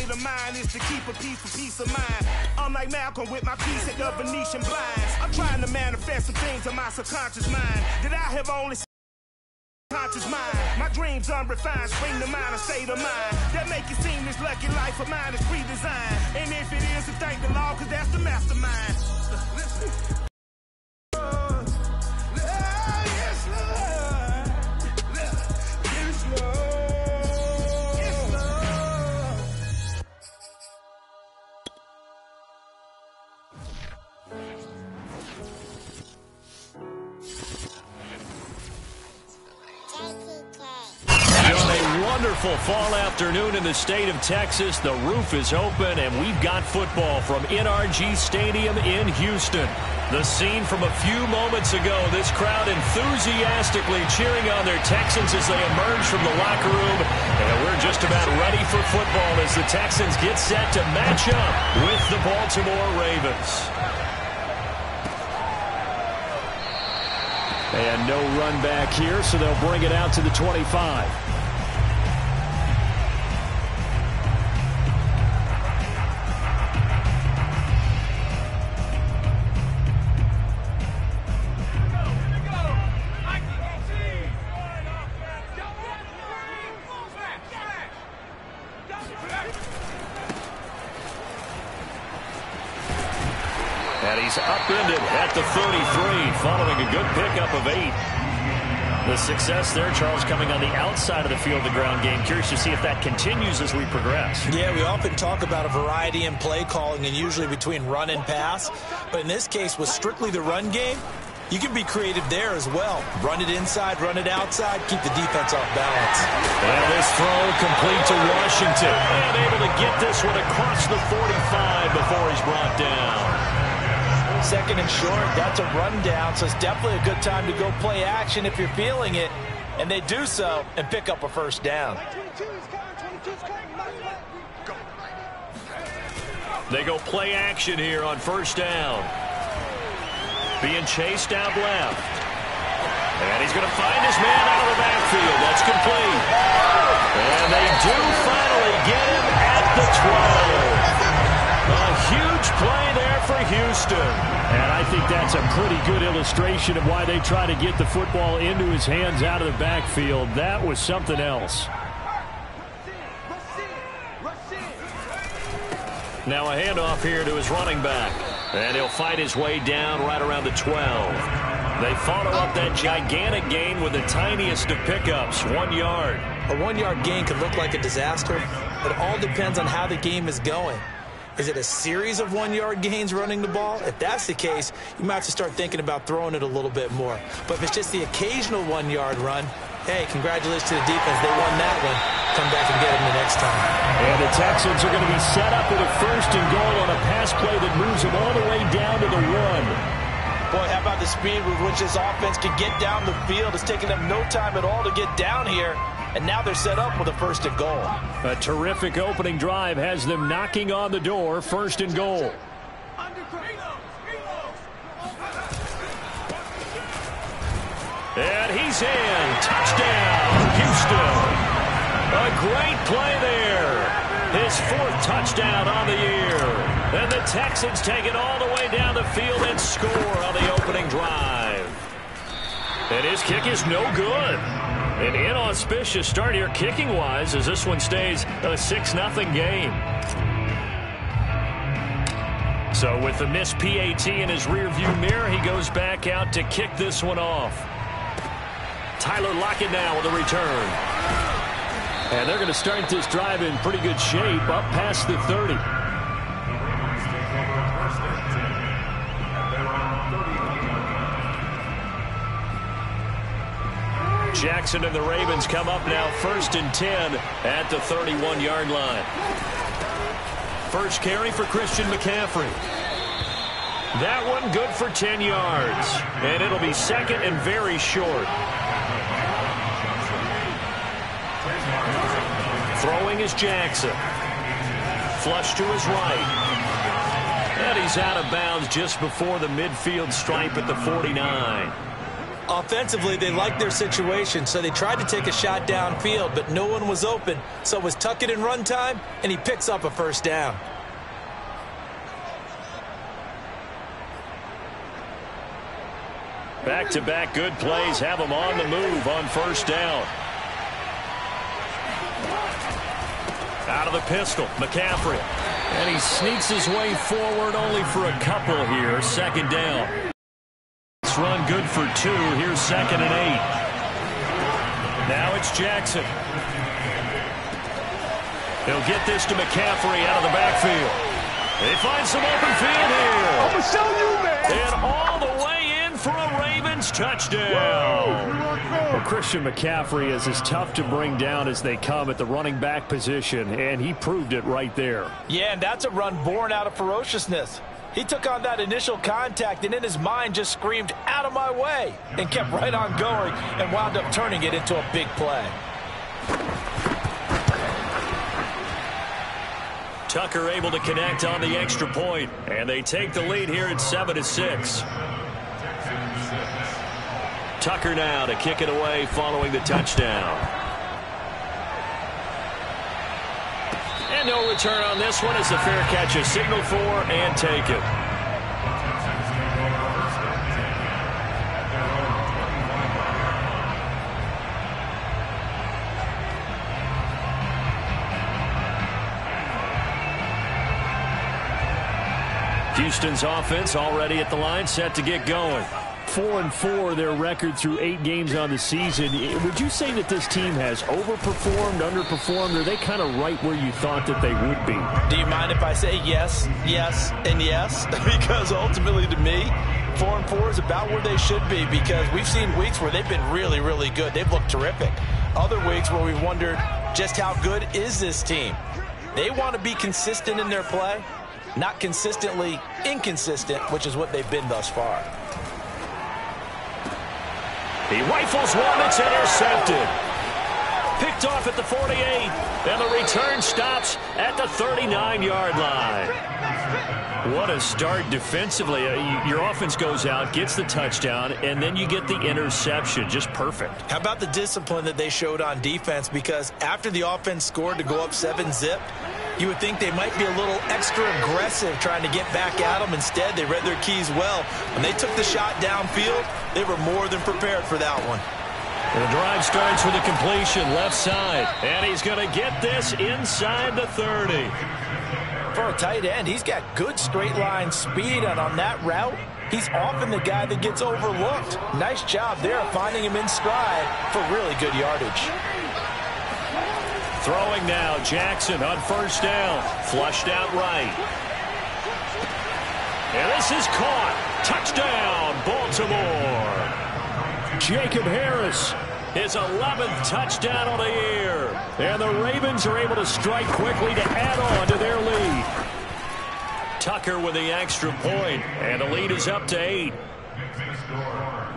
state of mind is to keep a peace of mind. I'm like Malcolm with my piece at the Venetian blinds. I'm trying to manifest some things in my subconscious mind that I have only conscious mind. My dreams unrefined, spring to mind, a state of mind that make it seem this lucky life of mine is pre-designed. And if it is, then thank the Lord, cause that's the mastermind. Listen. Wonderful fall afternoon in the state of Texas. The roof is open, and we've got football from NRG Stadium in Houston. The scene from a few moments ago, this crowd enthusiastically cheering on their Texans as they emerge from the locker room. And we're just about ready for football as the Texans get set to match up with the Baltimore Ravens. And no run back here, so they'll bring it out to the 25. And he's upended at the 33, following a good pickup of 8. The success there, Charles, coming on the outside of the field, the ground game. Curious to see if that continues as we progress. Yeah, we often talk about a variety in play calling and usually between run and pass. But in this case, with strictly the run game, you can be creative there as well. Run it inside, run it outside, keep the defense off balance. And this throw complete to Washington. And able to get this one across the 45 before he's brought down. Second and short, that's a rundown, so it's definitely a good time to go play action if you're feeling it. And they do so and pick up a first down. They go play action here on first down. Being chased out left. And he's going to find his man out of the backfield. That's complete. And they do finally get him at the 12. A huge play there for Houston. And I think that's a pretty good illustration of why they try to get the football into his hands out of the backfield. That was something else. Now a handoff here to his running back. And he'll fight his way down right around the 12. They follow up that gigantic gain with the tiniest of pickups, 1 yard. A 1 yard gain could look like a disaster. It all depends on how the game is going. Is it a series of 1 yard gains running the ball? If that's the case, you might have to start thinking about throwing it a little bit more. But if it's just the occasional 1 yard run, hey, congratulations to the defense. They won that one. Come back and get them the next time. And the Texans are going to be set up with a first and goal on a pass play that moves them all the way down to the 1. Boy, how about the speed with which this offense can get down the field? It's taken them no time at all to get down here. And now they're set up with a first and goal. A terrific opening drive has them knocking on the door, first and goal. And he's in. Touchdown, Houston. A great play there. His 4th touchdown on the year. And the Texans take it all the way down the field and score on the opening drive. And his kick is no good. An inauspicious start here kicking-wise as this one stays a 6-0 game. So with the missed PAT in his rearview mirror, he goes back out to kick this one off. Tyler Lockett now with a return. And they're going to start this drive in pretty good shape up past the 30. Jackson and the Ravens come up now first and 10 at the 31-yard line. First carry for Christian McCaffrey. That one good for 10 yards. And it'll be second and very short. Throwing is Jackson. Flush to his right. And he's out of bounds just before the midfield stripe at the 49. Offensively, they liked their situation, so they tried to take a shot downfield, but no one was open. So it was tuck it and run time, and he picks up a first down. Back-to-back good plays have him on the move on first down. Out of the pistol, McCaffrey. And he sneaks his way forward only for a couple here. Second down. It's run good for 2. Here's 2nd and 8. Now it's Jackson. He'll get this to McCaffrey out of the backfield. They find some open field here. I'm going to show you, man. And all the way in for a Ravens touchdown. Well, Christian McCaffrey is as tough to bring down as they come at the running back position, and he proved it right there. Yeah, and that's a run born out of ferociousness. He took on that initial contact and in his mind just screamed, "Out of my way," and kept right on going and wound up turning it into a big play. Tucker able to connect on the extra point, and they take the lead here at 7-6. Tucker now to kick it away following the touchdown. And no return on this one as the fair catch is signaled for and taken. Houston's offense already at the line, set to get going. 4-4 their record through 8 games on the season. Would you say that this team has overperformed, underperformed, or are they kind of right where you thought that they would be? Do you mind if I say yes, yes, and yes? Because ultimately to me, 4-4 is about where they should be, because we've seen weeks where they've been really, really good. They've looked terrific. Other weeks where we've wondered just how good is this team. They want to be consistent in their play, not consistently inconsistent, which is what they've been thus far. He rifles one, it's intercepted. Picked off at the 48, and the return stops at the 39-yard line. What a start defensively. Your offense goes out, gets the touchdown, and then you get the interception. Just perfect. How about the discipline that they showed on defense? Because after the offense scored to go up 7-zip, you would think they might be a little extra aggressive trying to get back at them. Instead, they read their keys well. When they took the shot downfield, they were more than prepared for that one. The drive starts with a completion left side, and he's going to get this inside the 30. For a tight end, he's got good straight line speed, and on that route, he's often the guy that gets overlooked. Nice job there finding him in stride for really good yardage. Throwing now, Jackson on first down. Flushed out right. And this is caught. Touchdown, Baltimore. Jacob Harris, his 11th touchdown on the year. And the Ravens are able to strike quickly to add on to their lead. Tucker with the extra point, and the lead is up to 8.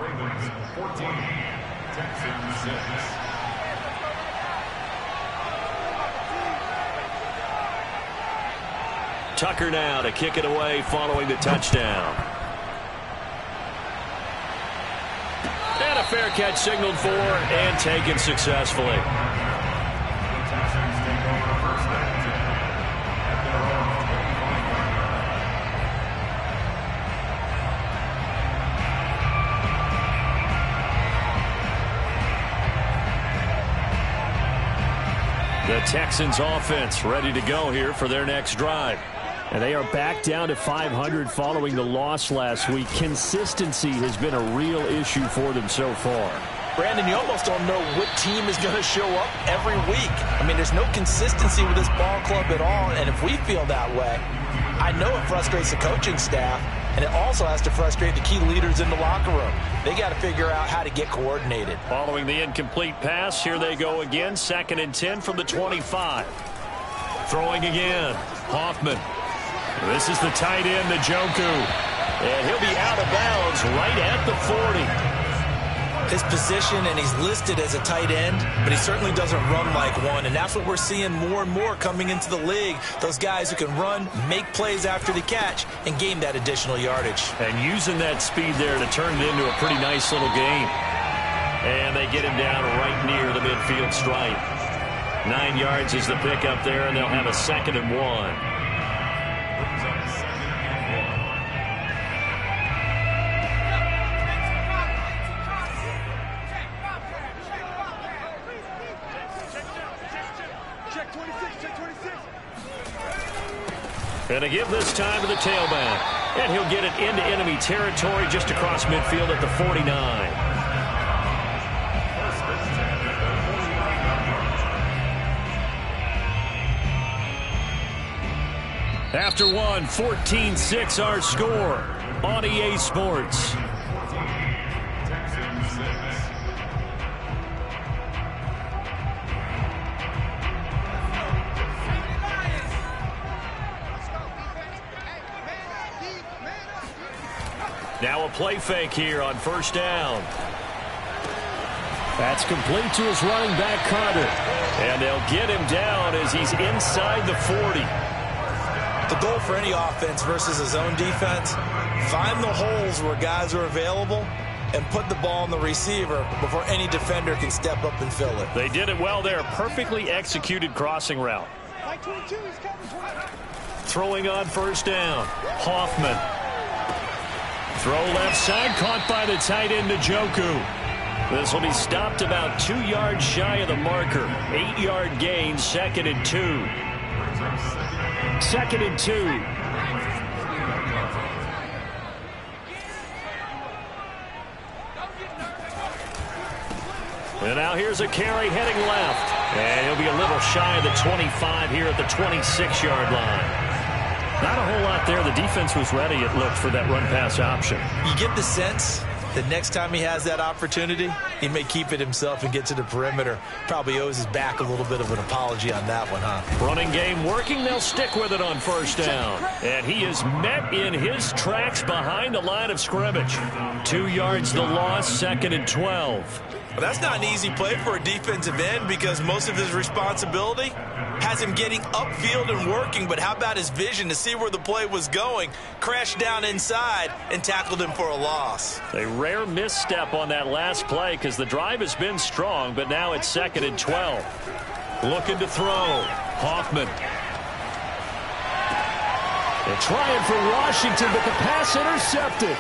Ravens 14, Texans 6. Tucker now to kick it away following the touchdown. And a fair catch signaled for and taken successfully. The Texans offense ready to go here for their next drive. And they are back down to 500 following the loss last week. Consistency has been a real issue for them so far. Brandon, you almost don't know what team is going to show up every week. I mean, there's no consistency with this ball club at all, and if we feel that way, I know it frustrates the coaching staff, and it also has to frustrate the key leaders in the locker room. They got to figure out how to get coordinated. Following the incomplete pass, here they go again. 2nd and 10 from the 25. Throwing again. Hoffman. This is the tight end, Njoku. And he'll be out of bounds right at the 40. his position, and he's listed as a tight end, but he certainly doesn't run like one, and that's what we're seeing more and more coming into the league. Those guys who can run, make plays after the catch, and gain that additional yardage. And using that speed there to turn it into a pretty nice little game. And they get him down right near the midfield stripe. 9 yards is the pickup there, and they'll have a 2nd and 1. And a give this time to the tailback. And he'll get it into enemy territory just across midfield at the 49. After one, 14-6 our score on EA Sports. Now a play fake here on 1st down. That's complete to his running back, Carter. And they'll get him down as he's inside the 40. The goal for any offense versus his own defense, find the holes where guys are available and put the ball on the receiver before any defender can step up and fill it. They did it well there. Perfectly executed crossing route. Throwing on 1st down. Hoffman. Throw left side, caught by the tight end, Njoku. This will be stopped about 2 yards shy of the marker. 8-yard gain, 2nd and 2. 2nd and 2. And now here's a carry heading left. And he'll be a little shy of the 25 here at the 26-yard line. Not a whole lot there. The defense was ready, it looked, for that run-pass option. You get the sense that next time he has that opportunity, he may keep it himself and get to the perimeter. Probably owes his back a little bit of an apology on that one, huh? Running game working. They'll stick with it on 1st down. And he is met in his tracks behind the line of scrimmage. 2 yards the loss, 2nd and 12. Well, that's not an easy play for a defensive end because most of his responsibility has him getting upfield and working, but how about his vision to see where the play was going, crashed down inside, and tackled him for a loss. A rare misstep on that last play because the drive has been strong, but now it's 2nd and 12. Looking to throw. Hoffman. They're trying for Washington, but the pass intercepted.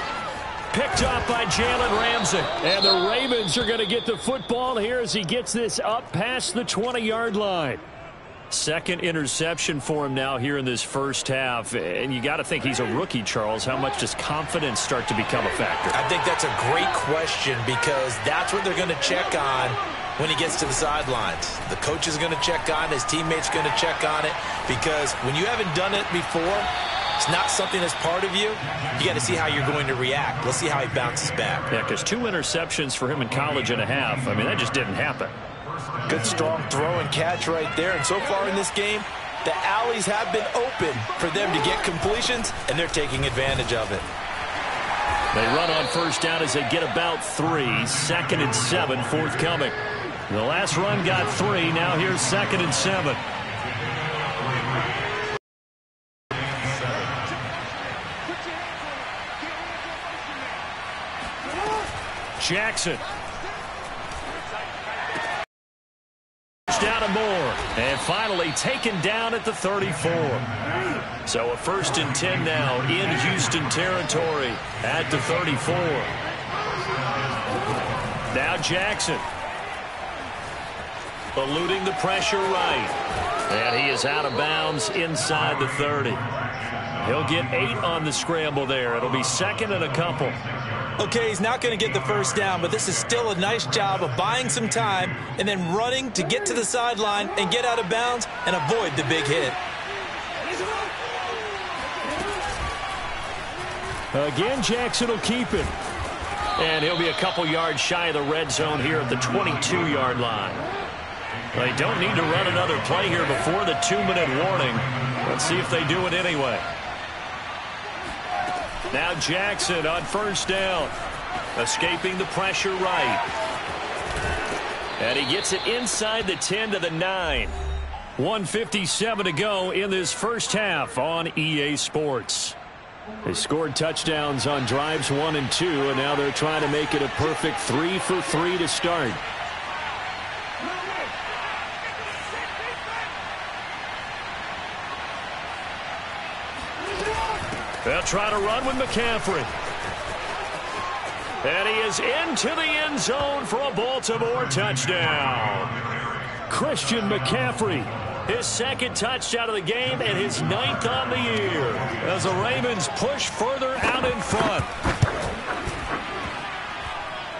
Picked off by Jalen Ramsey. And the Ravens are going to get the football here as he gets this up past the 20-yard line. 2nd interception for him now here in this 1st half. And you got to think he's a rookie, Charles. How much does confidence start to become a factor? I think that's a great question because that's what they're going to check on when he gets to the sidelines. The coach is going to check on it. His teammates are going to check on it because when you haven't done it before, it's not something that's part of you. You got to see how you're going to react. Let's see how he bounces back. Yeah, because 2 interceptions for him in college and a half. I mean, that just didn't happen. Good, strong throw and catch right there. And so far in this game, the alleys have been open for them to get completions, and they're taking advantage of it. They run on 1st down as they get about 3. 2nd and 7 forthcoming. The last run got 3. Now here's 2nd and 7. Jackson. Down and more. And finally taken down at the 34. So a 1st and 10 now in Houston territory at the 34. Now Jackson. Eluding the pressure right. And he is out of bounds inside the 30. He'll get 8 on the scramble there. It'll be 2nd and a couple. Okay, he's not going to get the 1st down, but this is still a nice job of buying some time and then running to get to the sideline and get out of bounds and avoid the big hit. Again, Jackson will keep it. And he'll be a couple yards shy of the red zone here at the 22-yard line. They don't need to run another play here before the 2-minute warning. Let's see if they do it anyway. Now Jackson on 1st down. Escaping the pressure right. And he gets it inside the 10 to the 9. 1:57 to go in this first half on EA Sports. They scored touchdowns on drives 1 and 2, and now they're trying to make it a perfect 3 for 3 to start. They'll try to run with McCaffrey. And he is into the end zone for a Baltimore touchdown. Christian McCaffrey, his second touchdown of the game and his 9th on the year, as the Ravens push further out in front.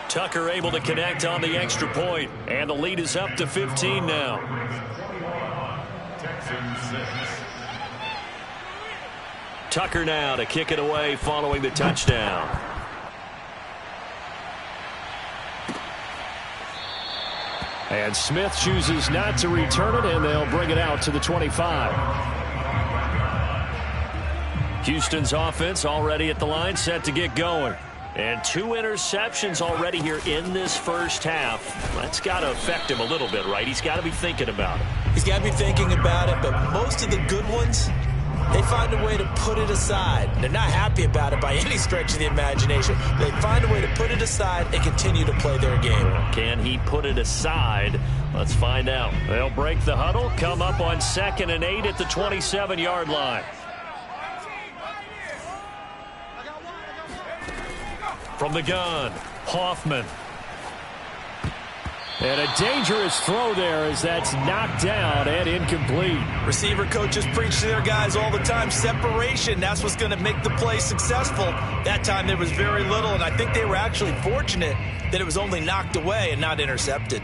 Tucker able to connect on the extra point, and the lead is up to 15 now. Tucker now to kick it away following the touchdown. And Smith chooses not to return it, and they'll bring it out to the 25. Houston's offense already at the line, set to get going. And 2 interceptions already here in this first half. That's got to affect him a little bit, right? He's got to be thinking about it. He's got to be thinking about it, but most of the good ones, they find a way to put it aside. They're not happy about it by any stretch of the imagination. They find a way to put it aside and continue to play their game. Can he put it aside? Let's find out. They'll break the huddle, come up on 2nd and 8 at the 27-yard line. From the gun, Hoffman. And a dangerous throw there as that's knocked down and incomplete. Receiver coaches preach to their guys all the time. Separation, that's what's going to make the play successful. That time there was very little, and I think they were actually fortunate that it was only knocked away and not intercepted.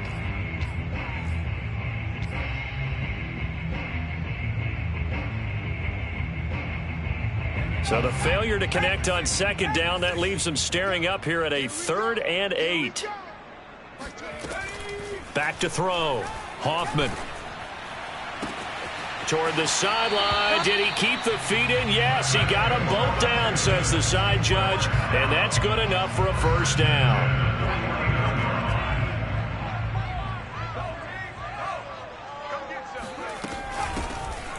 So the failure to connect on 2nd down, that leaves them staring up here at a 3rd and 8. Back to throw. Hoffman. Toward the sideline. Did he keep the feet in? Yes, he got them both down, says the side judge. And that's good enough for a first down.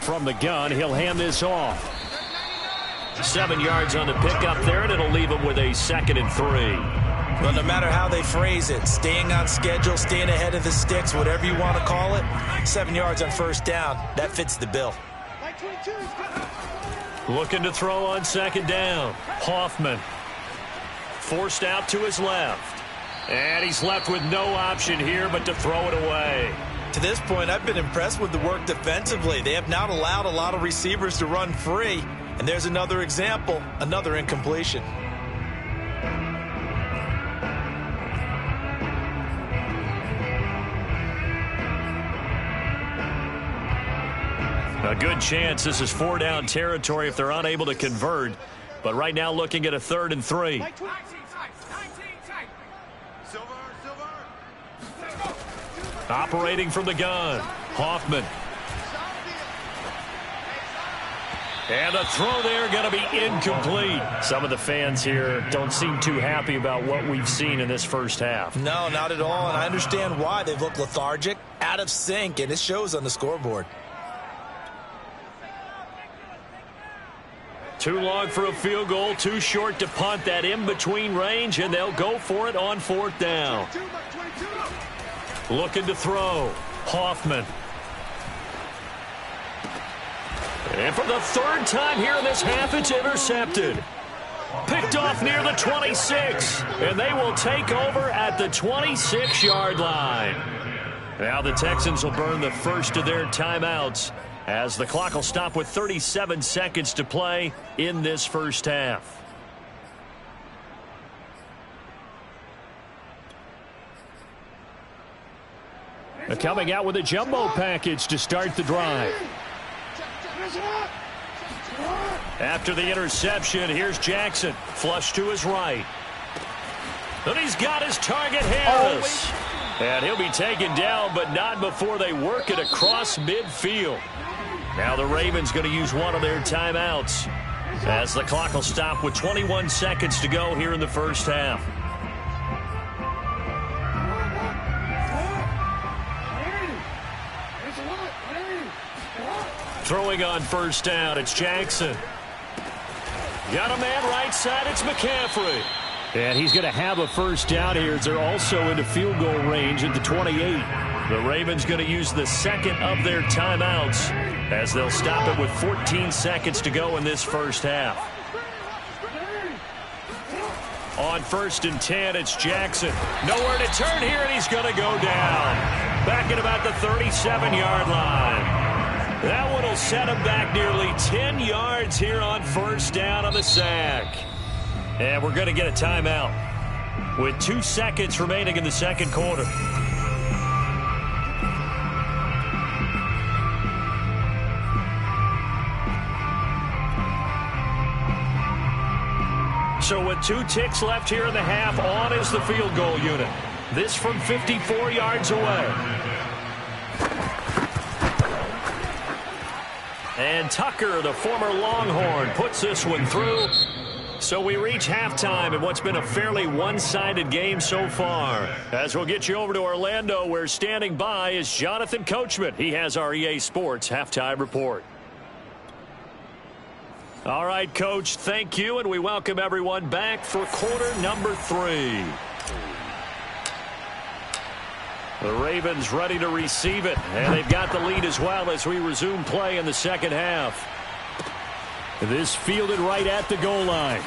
From the gun, he'll hand this off. 7 yards on the pickup there, and it'll leave him with a 2nd and 3. Well, no matter how they phrase it, staying on schedule, staying ahead of the sticks, whatever you want to call it, 7 yards on first down, that fits the bill. Looking to throw on 2nd down. Hoffman. Forced out to his left. And he's left with no option here but to throw it away. To this point, I've been impressed with the work defensively. They have not allowed a lot of receivers to run free. And there's another example, another incompletion. A good chance this is 4-down territory if they're unable to convert. But right now looking at a 3rd and 3. Operating from the gun. Hoffman. And the throw there going to be incomplete. Some of the fans here don't seem too happy about what we've seen in this first half. No, not at all. And I understand why. They've looked lethargic, out of sync, and it shows on the scoreboard. Too long for a field goal, too short to punt. That in-between range, and they'll go for it on 4th down. Looking to throw. Hoffman. And for the 3rd time here in this half, it's intercepted. Picked off near the 26, and they will take over at the 26-yard line. Now the Texans will burn the first of their timeouts as the clock will stop with 37 seconds to play in this first half. They're coming out with a jumbo package to start the drive. After the interception, here's Jackson. Flush to his right. And he's got his target, Harris. And he'll be taken down, but not before they work it across midfield. Now the Ravens going to use one of their timeouts as the clock will stop with 21 seconds to go here in the first half. Throwing on first down, it's Jackson. Got a man right side, it's McCaffrey. And he's going to have a first down here as they're also into field goal range at the 28. The Ravens going to use the second of their timeouts as they'll stop it with 14 seconds to go in this first half. On 1st and 10, it's Jackson. Nowhere to turn here, and he's going to go down. Back at about the 37-yard line. That one will set him back nearly 10 yards here on first down on the sack. And we're going to get a timeout with 2 seconds remaining in the second quarter. So with 2 ticks left here in the half, on is the field goal unit. This from 54 yards away. And Tucker, the former Longhorn, puts this one through. So we reach halftime in what's been a fairly one-sided game so far. As we'll get you over to Orlando, where standing by is Jonathan Coachman. He has our EA Sports halftime report. All right, Coach, thank you, and we welcome everyone back for quarter number 3. The Ravens ready to receive it, and they've got the lead as well as we resume play in the second half. This fielded right at the goal line.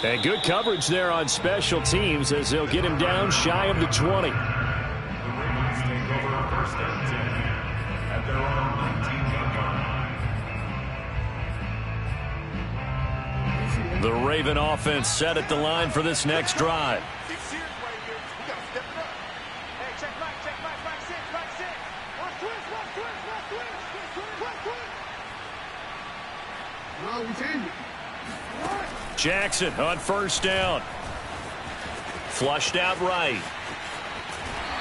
And good coverage there on special teams as they'll get him down shy of the 20. The Ravens take over on 1st and 10 at their own 19-yard line. The Raven offense set at the line for this next drive. Jackson on first down. Flushed out right.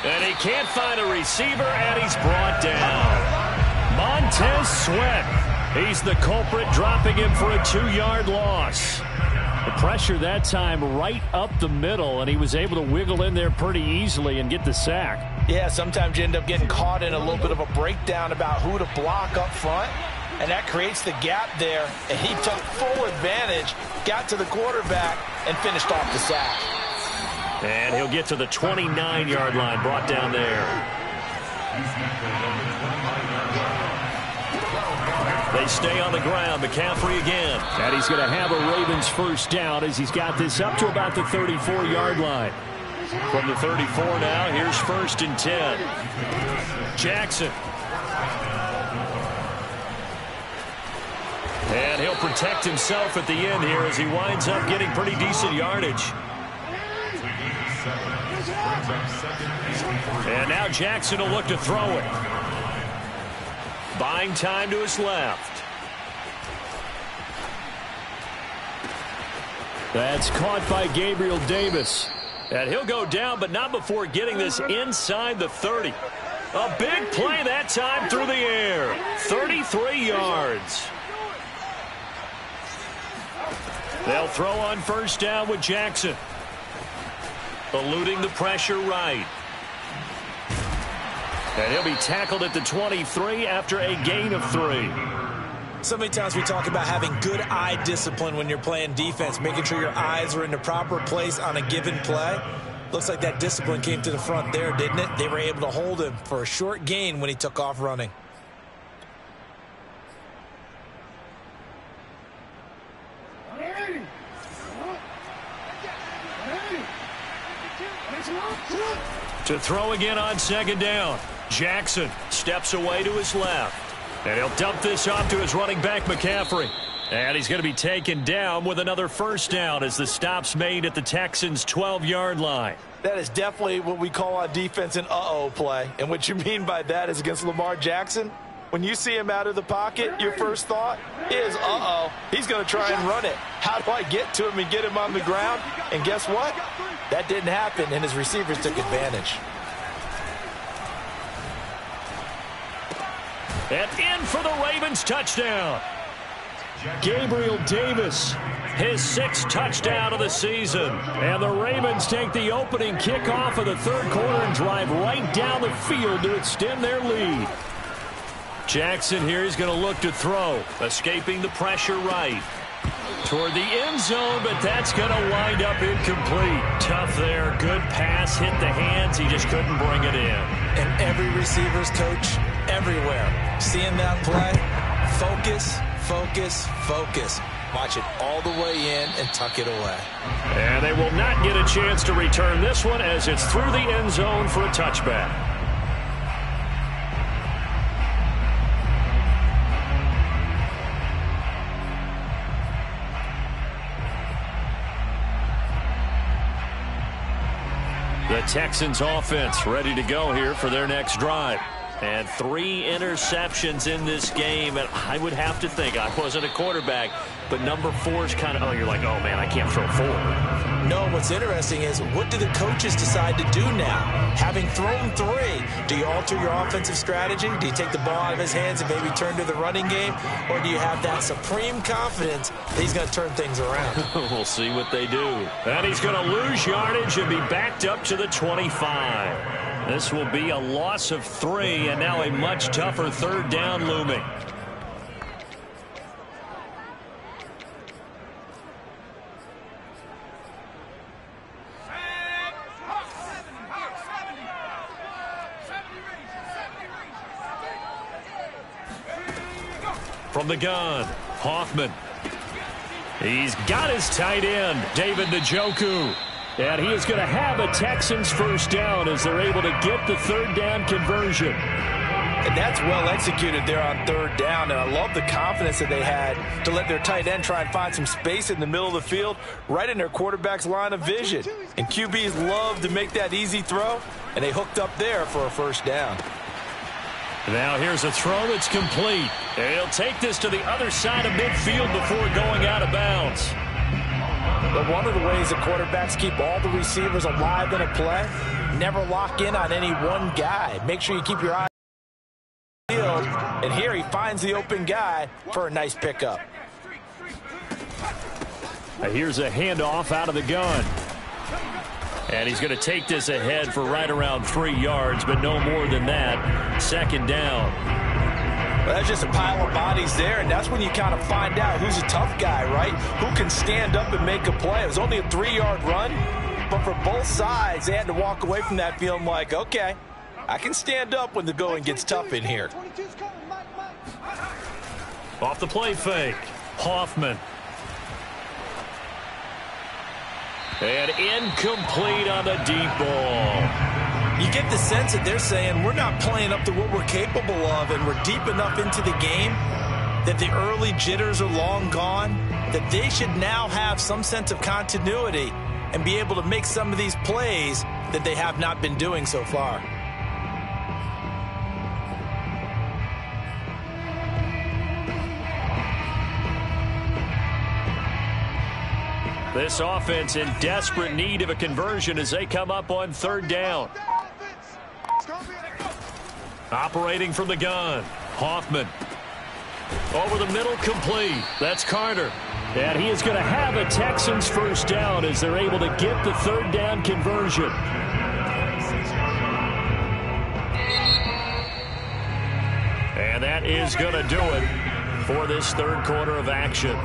And he can't find a receiver, and he's brought down. Montez Sweat. He's the culprit, dropping him for a 2-yard loss. The pressure that time right up the middle, and he was able to wiggle in there pretty easily and get the sack. Yeah, sometimes you end up getting caught in a little bit of a breakdown about who to block up front, and that creates the gap there, and he took full advantage, got to the quarterback, and finished off the sack. And he'll get to the 29-yard line, brought down there. They stay on the ground. McCaffrey again. And he's going to have a Ravens first down as he's got this up to about the 34-yard line. From the 34 now, here's 1st and 10. Jackson. And he'll protect himself at the end here as he winds up getting pretty decent yardage. And now Jackson will look to throw it. Buying time to his left. That's caught by Gabriel Davis. And he'll go down, but not before getting this inside the 30. A big play that time through the air. 33 yards. They'll throw on first down with Jackson. Eluding the pressure right. And he'll be tackled at the 23 after a gain of 3. So many times we talk about having good eye discipline when you're playing defense, making sure your eyes are in the proper place on a given play. Looks like that discipline came to the front there, didn't it? They were able to hold him for a short gain when he took off running. To throw again on second down. Jackson steps away to his left. And he'll dump this off to his running back, McCaffrey. And he's going to be taken down with another first down as the stop's made at the Texans' 12-yard line. That is definitely what we call on defense an uh-oh play. And what you mean by that is against Lamar Jackson, when you see him out of the pocket, your first thought is, uh-oh, he's going to try and run it. How do I get to him and get him on the ground? And guess what? That didn't happen, and his receivers took advantage. And in for the Ravens touchdown. Gabriel Davis, his 6th touchdown of the season. And the Ravens take the opening kickoff of the third quarter and drive right down the field to extend their lead. Jackson here is going to look to throw. Escaping the pressure right. Toward the end zone, but that's going to wind up incomplete. Tough there. Good pass. Hit the hands. He just couldn't bring it in. And every receiver's coach everywhere. Seeing that play, focus, focus, focus. Watch it all the way in and tuck it away. And they will not get a chance to return this one as it's through the end zone for a touchback. The Texans offense ready to go here for their next drive. And 3 interceptions in this game. And I would have to think, I wasn't a quarterback, but number 4 is kind of, oh, you're like, oh, man, I can't throw 4. No, what's interesting is what do the coaches decide to do now? Having thrown 3, do you alter your offensive strategy? Do you take the ball out of his hands and maybe turn to the running game? Or do you have that supreme confidence that he's going to turn things around? We'll see what they do. And he's going to lose yardage and be backed up to the 25. This will be a loss of 3, and now a much tougher 3rd down looming. From the gun, Hoffman. He's got his tight end, David Njoku. And he is going to have a Texans first down as they're able to get the 3rd down conversion. And that's well executed there on 3rd down. And I love the confidence that they had to let their tight end try and find some space in the middle of the field, right in their quarterback's line of vision. And QBs love to make that easy throw, and they hooked up there for a first down. Now here's a throw that's complete. And he'll take this to the other side of midfield before going out of bounds. But one of the ways that quarterbacks keep all the receivers alive in a play, never lock in on any one guy. Make sure you keep your eye on the field. And here he finds the open guy for a nice pickup. Here's a handoff out of the gun. And he's going to take this ahead for right around 3 yards, but no more than that. 2nd down. Well, that's just a pile of bodies there, and that's when you kind of find out who's a tough guy, right? Who can stand up and make a play. It was only a 3-yard run, but for both sides, they had to walk away from that feeling like, okay, I can stand up when the going gets tough in here. Off the play fake, Hoffman. And incomplete on the deep ball. You get the sense that they're saying we're not playing up to what we're capable of, and we're deep enough into the game that the early jitters are long gone, that they should now have some sense of continuity and be able to make some of these plays that they have not been doing so far. This offense in desperate need of a conversion as they come up on 3rd down. Operating from the gun, Hoffman. Over the middle, complete. That's Carter. And he is going to have a Texans first down as they're able to get the 3rd down conversion. And that is going to do it for this 3rd quarter of action.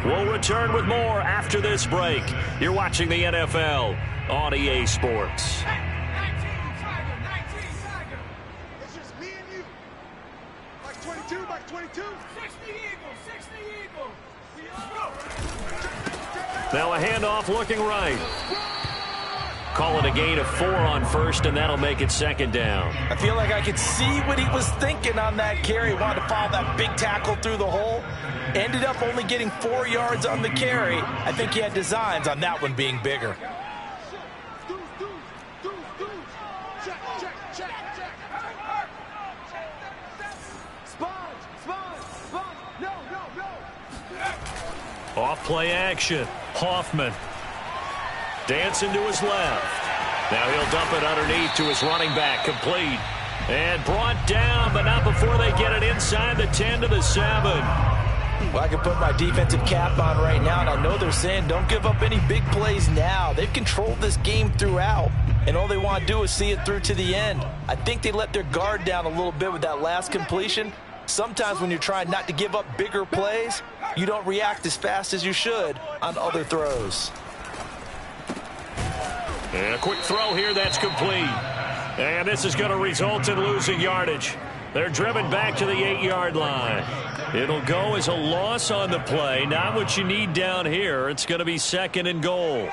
We'll return with more after this break. You're watching the NFL on EA Sports. It's just me and you. Like 22, like 22. 60 Eagles. Now a handoff looking right. Call it a gain of 4 on 1st, and that'll make it 2nd down. I feel like I could see what he was thinking on that carry. Wanted to follow that big tackle through the hole. Ended up only getting 4 yards on the carry. I think he had designs on that one being bigger. Off play action. Hoffman. Dancing to his left. Now he'll dump it underneath to his running back. Complete. And brought down, but not before they get it inside the 10 to the 7. Well, I can put my defensive cap on right now, and I know they're saying don't give up any big plays now. They've controlled this game throughout, and all they want to do is see it through to the end. I think they let their guard down a little bit with that last completion, Sometimes when you're trying not to give up bigger plays, you don't react as fast as you should on other throws. And a quick throw here that's complete. And this is going to result in losing yardage. They're driven back to the 8-yard line. It'll go as a loss on the play. Not what you need down here. It's going to be 2nd and goal.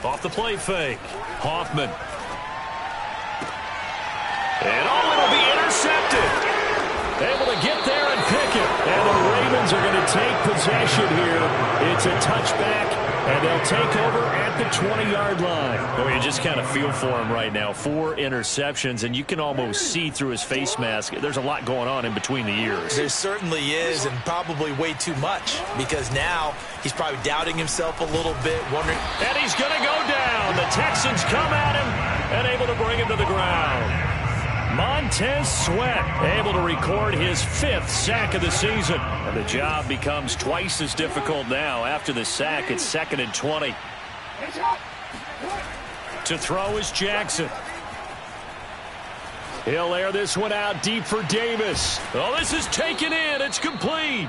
Off the play fake. Hoffman. And it'll be intercepted. Able to get there and pick it. And the Ravens are going to take possession here. It's a touchback, and they'll take over at the 20-yard line. Oh, you just kind of feel for him right now. 4 interceptions, and you can almost see through his face mask. There's a lot going on in between the ears. There certainly is, and probably way too much, because now he's probably doubting himself a little bit, wondering. And he's going to go down. The Texans come at him and able to bring him to the ground. Montez Sweat able to record his 5th sack of the season. And the job becomes twice as difficult now. After the sack, it's 2nd and 20. To throw is Jackson. He'll air this one out deep for Davis. Oh, this is taken in. It's complete.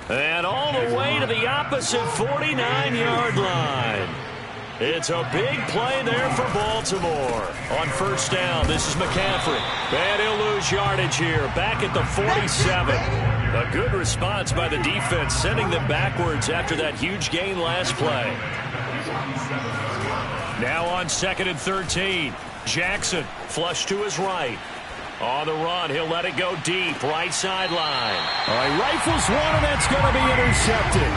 And all the way to the opposite 49-yard line. It's a big play there for Baltimore. On first down, this is McCaffrey. And he'll lose yardage here, back at the 47. A good response by the defense, sending them backwards after that huge gain last play. Now on 2nd and 13. Jackson, flush to his right. On the run, he'll let it go deep, right sideline. All right, rifles one, and that's going to be intercepted.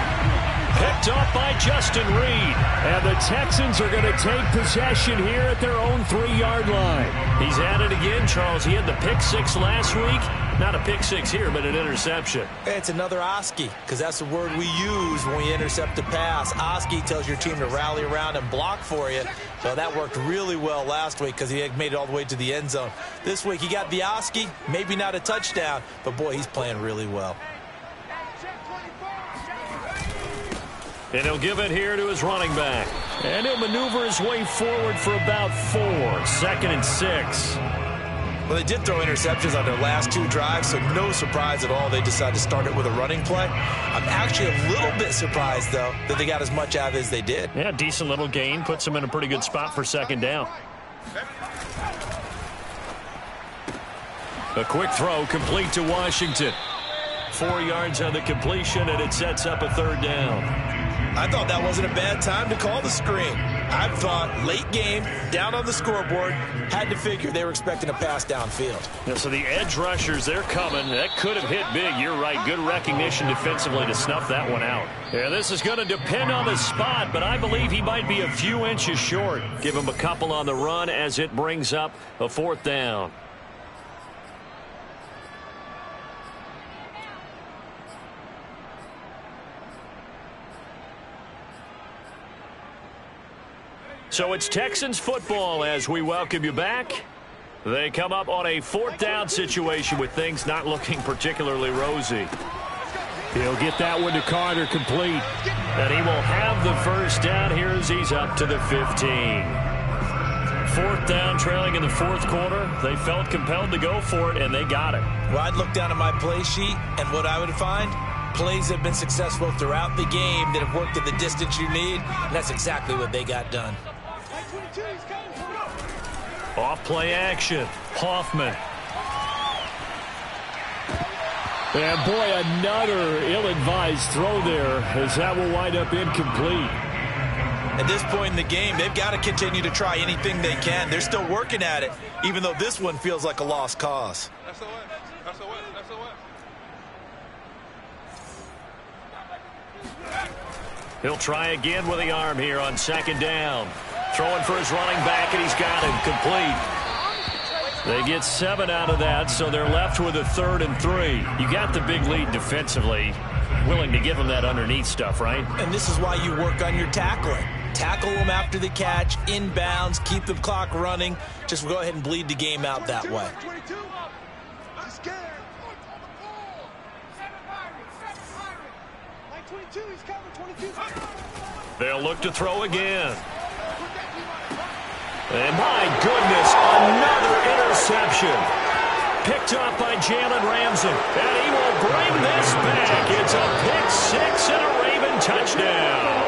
Picked up by Justin Reed. And the Texans are going to take possession here at their own 3-yard line. He's at it again, Charles. He had the pick 6 last week. Not a pick 6 here, but an interception. It's another Oski, because that's the word we use when we intercept a pass. Oski tells your team to rally around and block for you. So that worked really well last week because he had made it all the way to the end zone. This week he got the Oski, maybe not a touchdown, but boy, he's playing really well. And he'll give it here to his running back. And he'll maneuver his way forward for about 4. 2nd and 6. Well, they did throw interceptions on their last 2 drives, so no surprise at all they decided to start it with a running play. I'm actually a little bit surprised, though, that they got as much out of it as they did. Yeah, decent little gain. Puts them in a pretty good spot for 2nd down. A quick throw complete to Washington. 4 yards on the completion, and it sets up a 3rd down. I thought that wasn't a bad time to call the screen. I thought late game, down on the scoreboard, had to figure they were expecting a pass downfield. Yeah, so the edge rushers, they're coming. That could have hit big. You're right. Good recognition defensively to snuff that one out. Yeah, this is going to depend on the spot, but I believe he might be a few inches short. Give him a couple on the run as it brings up a 4th down. So it's Texans football as we welcome you back. They come up on a 4th down situation with things not looking particularly rosy. He'll get that one to Carter, complete. And he will have the 1st down here as he's up to the 15. 4th down, trailing in the 4th quarter. They felt compelled to go for it, and they got it. Well, I'd look down at my play sheet, and what I would find, plays have been successful throughout the game that have worked at the distance you need, and that's exactly what they got done. Off play action. Hoffman. And boy, another ill-advised throw there as that will wind up incomplete. At this point in the game, they've got to continue to try anything they can. They're still working at it, even though this one feels like a lost cause. That's the way. That's the way. That's the way. He'll try again with the arm here on 2nd down. Throwing for his running back, and he's got him complete. They get 7 out of that, so they're left with a 3rd and 3. You got the big lead defensively. Willing to give them that underneath stuff, right? And this is why you work on your tackling. Tackle them after the catch, inbounds, keep the clock running. Just go ahead and bleed the game out that way. They'll look to throw again. And my goodness, another interception. Picked off by Jalen Ramsey. And he will bring this back. It's a pick six and a Raven touchdown.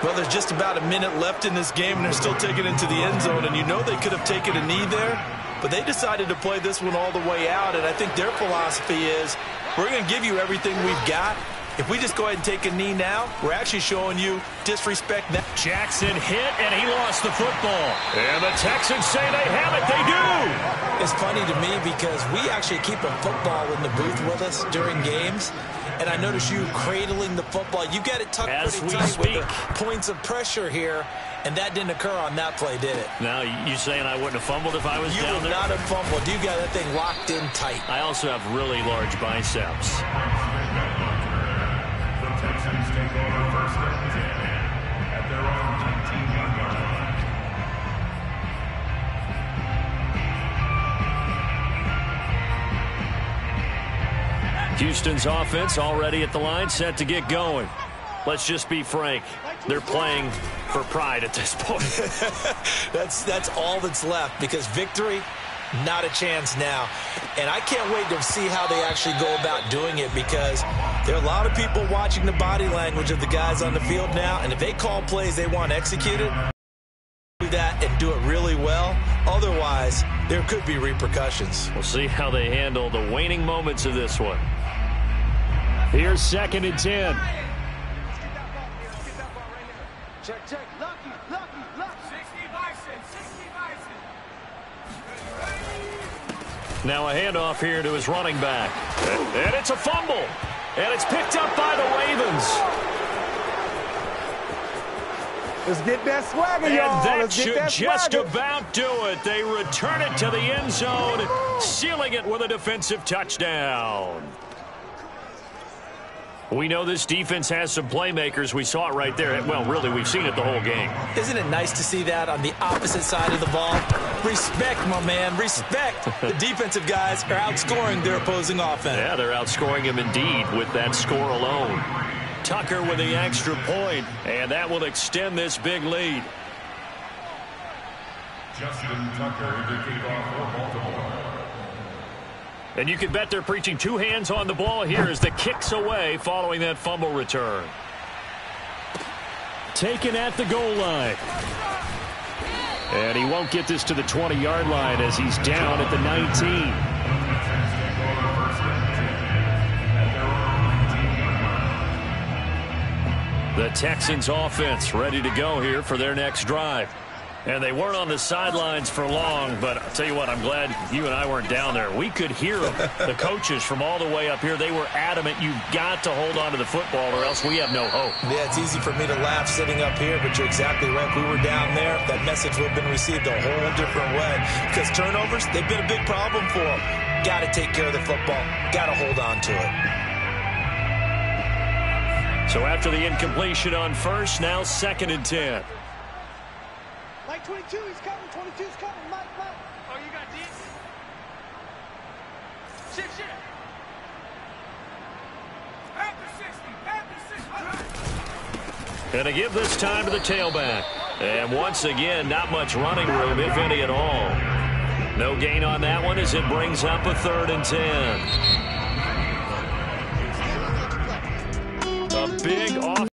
Well, there's just about a minute left in this game, and they're still taking it into the end zone. And you know they could have taken a knee there, but they decided to play this one all the way out. And I think their philosophy is, we're going to give you everything we've got. If we just go ahead and take a knee now, we're actually showing you disrespect now. Jackson hit, and he lost the football. And the Texans say they have it. They do. It's funny to me because we actually keep a football in the booth with us during games. And I notice you cradling the football. You got it tucked pretty tight with the points of pressure here. And that didn't occur on that play, did it? Now, you saying I wouldn't have fumbled if I was down there? You would not have fumbled. You got that thing locked in tight. I also have really large biceps. The Texans take over first and 10 at their own 19-yard line. Houston's offense already at the line, set to get going. Let's just be frank. They're playing for pride at this point. That's all that's left, because victory, not a chance now. And I can't wait to see how they actually go about doing it, because there are a lot of people watching the body language of the guys on the field now, and if they call plays they want executed, do that and do it really well. Otherwise, there could be repercussions. We'll see how they handle the waning moments of this one. Here's 2nd and 10. Check. Lucky. 60 Bison. Now a handoff here to his running back. And it's a fumble. And it's picked up by the Ravens. Let's get that swagger, y'all. And that should just about do it. They return it to the end zone, sealing it with a defensive touchdown. We know this defense has some playmakers. We saw it right there. Well, really, we've seen it the whole game. Isn't it nice to see that on the opposite side of the ball? Respect, my man, respect. The defensive guys are outscoring their opposing offense. Yeah, they're outscoring him indeed with that score alone. Tucker with the extra point, and that will extend this big lead. Justin Tucker to kick off for Baltimore. And you can bet they're preaching two hands on the ball here as the kick's away following that fumble return. Taken at the goal line. And he won't get this to the 20-yard line as he's down at the 19. The Texans offense ready to go here for their next drive. And they weren't on the sidelines for long, but I'll tell you what, I'm glad you and I weren't down there. We could hear them, the coaches from all the way up here. They were adamant, you've got to hold on to the football or else we have no hope. Yeah, it's easy for me to laugh sitting up here, but you're exactly right. If we were down there, that message would have been received a whole different way. Because turnovers, they've been a big problem for them. Got to take care of the football. Got to hold on to it. So after the incompletion on first, now 2nd and 10. Mike 22, he's coming. 22's coming. Mike. Oh, you got deep? Shit. Back to 60. And they give this time to the tailback. And once again, not much running room, if any at all. No gain on that one as it brings up a 3rd and 10. A big off.